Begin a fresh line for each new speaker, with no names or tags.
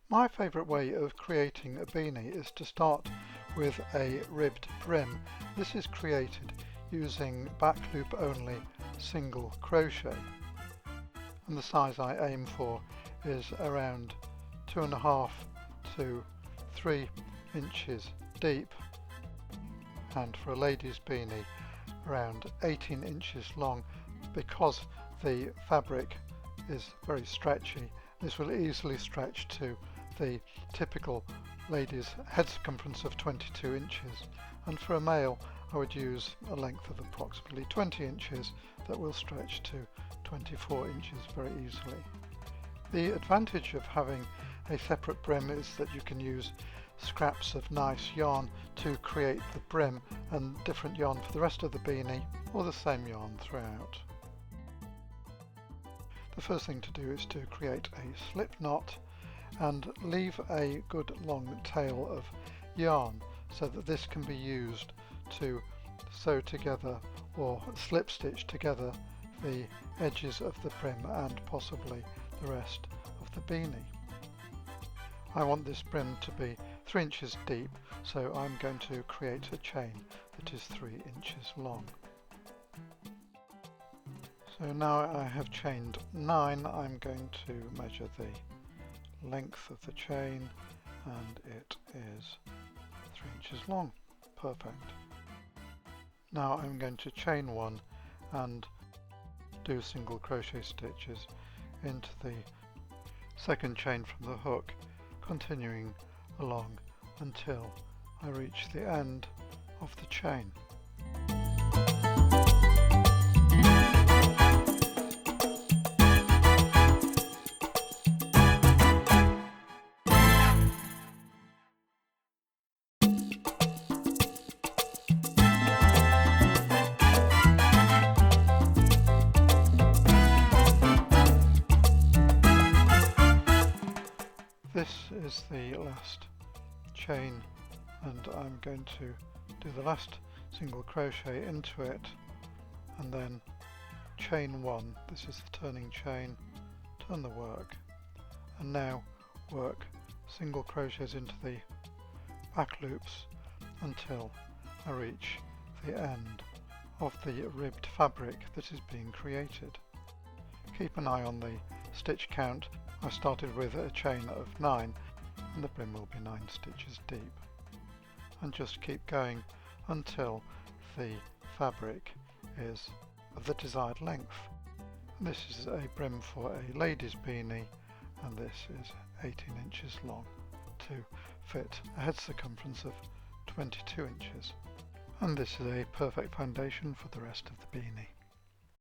My favourite way of creating a beanie is to start with a ribbed brim. This is created using back loop only single crochet, and the size I aim for is around 2.5 to 3 inches deep, and for a lady's beanie around 18 inches long. Because the fabric is very stretchy, this will easily stretch to the typical lady's head circumference of 22 inches, and for a male I would use a length of approximately 20 inches that will stretch to 24 inches very easily. The advantage of having a separate brim is that you can use scraps of nice yarn to create the brim and different yarn for the rest of the beanie, or the same yarn throughout. The first thing to do is to create a slip knot and leave a good long tail of yarn so that this can be used to sew together or slip stitch together the edges of the brim and possibly the rest of the beanie. I want this brim to be 3 inches deep, so I'm going to create a chain that is 3 inches long. So now I have chained 9, I'm going to measure the length of the chain, and it is 3 inches long. Perfect. Now I'm going to chain 1 and do single crochet stitches into the second chain from the hook, continuing along until I reach the end of the chain. This is the last chain, and I'm going to do the last single crochet into it and then chain 1. This is the turning chain, turn the work, and now work single crochets into the back loops until I reach the end of the ribbed fabric that is being created. Keep an eye on the stitch count. I started with a chain of 9 and the brim will be 9 stitches deep, and just keep going until the fabric is of the desired length. This is a brim for a lady's beanie, and this is 18 inches long to fit a head circumference of 22 inches, and this is a perfect foundation for the rest of the beanie.